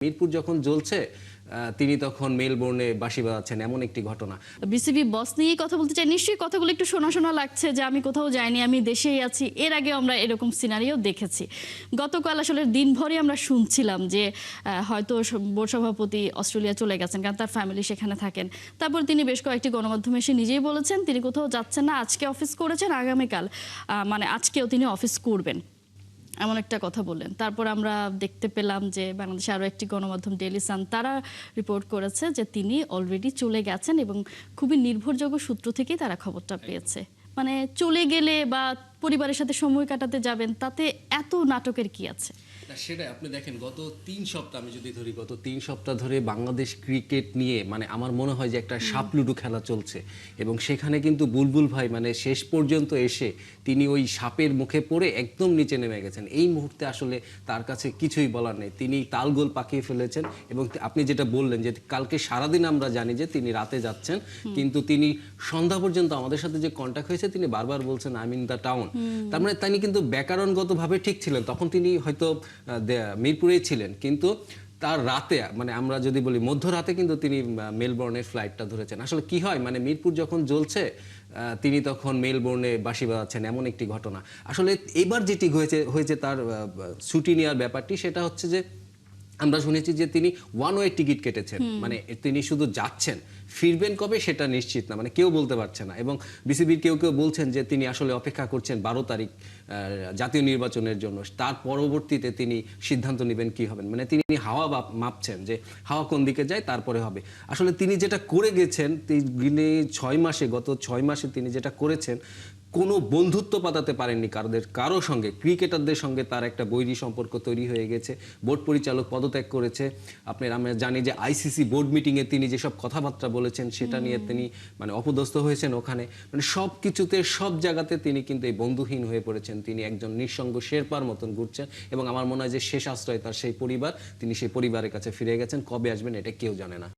মিরপুর যখন জ্বলছে তিনি তখন মেলবোর্নে বাঁশি বাজাচ্ছেন এমন একটি ঘটনা। বিসিবি বস নিয়ে কথা বলতে চাই। নিশ্চয়ই কথাগুলো একটু শোনা শোনা লাগছে যে আমি কোথাও যাইনি, আমি দেশেই আছি। এর আগে আমরা এরকম সিনারিও দেখেছি। গতকাল আসলে দিনভরই আমরা শুনছিলাম যে হয়তো বোর্ড সভাপতি অস্ট্রেলিয়া চলে গেছেন, কারণ তার ফ্যামিলি সেখানে থাকেন। তারপর তিনি বেশ কয়েকটি গণমাধ্যমে এসে নিজেই বলেছেন তিনি কোথাও যাচ্ছেন না, আজকে অফিস করেছেন, আগামীকাল মানে আজকেও তিনি অফিস করবেন, এমন একটা কথা বললেন। তারপর আমরা দেখতে পেলাম যে বাংলাদেশে আরও একটি গণমাধ্যম ডেইলি সান তারা রিপোর্ট করেছে যে তিনি অলরেডি চলে গেছেন এবং খুবই নির্ভরযোগ্য সূত্র থেকেই তারা খবরটা পেয়েছে। মানে চলে গেলে বা পরিবারের সাথে সময় কাটাতে যাবেন, তাতে এত নাটকের কি আছে? সেটাই আপনি দেখেন, গত 3 সপ্তাহ আমি যদি ধরি, গত 3 সপ্তাহ ধরে বাংলাদেশ ক্রিকেট নিয়ে মানে আমার মনে হয় যে একটা সাপ লুডু খেলা চলছে। এবং সেখানে কিন্তু বুলবুল ভাই মানে শেষ পর্যন্ত এসে তিনি ওই সাপের মুখে পড়ে একদম নিচে নেমে গেছেন। এই মুহূর্তে আসলে তার কাছে কিছুই বলার নেই, তিনি তালগোল পাকিয়ে ফেলেছেন। এবং আপনি যেটা বললেন যে কালকে সারাদিন আমরা জানি যে তিনি রাতে যাচ্ছেন, কিন্তু তিনি সন্ধ্যা পর্যন্ত আমাদের সাথে যে কন্ট্যাক্ট হয়েছে তিনি বারবার বলছেন আই মিন দ্য টাউন। তার মানে তিনি কিন্তু ব্যাকরণগতভাবে ঠিক ছিলেন, তখন তিনি হয়তো মিরপুরেই ছিলেন, কিন্তু তার রাতে মানে আমরা যদি বলি মধ্যরাতে কিন্তু তিনি মেলবোর্নের ফ্লাইটটা ধরেছেন। আসলে কি হয় মানে মিরপুর যখন জ্বলছে তিনি তখন মেলবোর্নে বাঁশি বাজাচ্ছেন এমন একটি ঘটনা। আসলে এবার যেটি হয়েছে তার ছুটি নেওয়ার ব্যাপারটি, সেটা হচ্ছে যে আমরা শুনেছি যে তিনি ওয়ান ওয়ে টিকিট কেটেছেন, মানে তিনি শুধু যাচ্ছেন, ফিরবেন কবে সেটা নিশ্চিত না, মানে কেউ বলতে পারছে না। এবং বিসিবির কেউ কেউ বলছেন যে তিনি আসলে অপেক্ষা করছেন 12 তারিখ জাতীয় নির্বাচনের জন্য, তার পরবর্তীতে তিনি সিদ্ধান্ত নেবেন কি হবেন। মানে তিনি হাওয়া মাপছেন যে হাওয়া কোন দিকে যায় তারপরে হবে। আসলে তিনি যেটা করে গেছেন তিনি 6 মাসে, গত 6 মাসে তিনি যেটা করেছেন, কোনো বন্ধুত্ব পাতাতে পারেননি কারো সঙ্গে। ক্রিকেটারদের সঙ্গে তার একটা বৈরী সম্পর্ক তৈরি হয়ে গেছে। বোর্ড পরিচালক পদত্যাগ করেছে। আমরা জানি যে আইসিসি বোর্ড মিটিংয়ে তিনি যেসব কথাবার্তা বলেছেন সেটা নিয়ে তিনি মানে অপদস্থ হয়েছেন ওখানে। মানে সব কিছুতে সব জায়গাতে তিনি কিন্তু এই বন্ধুহীন হয়ে পড়েছেন। তিনি একজন নিঃসঙ্গ শেরপার মতন ঘুরছেন। এবং আমার মনে হয় যে শেষ আশ্রয় তার সেই পরিবার, তিনি সেই পরিবারের কাছে ফিরে গেছেন। কবে আসবেন এটা কেউ জানে না।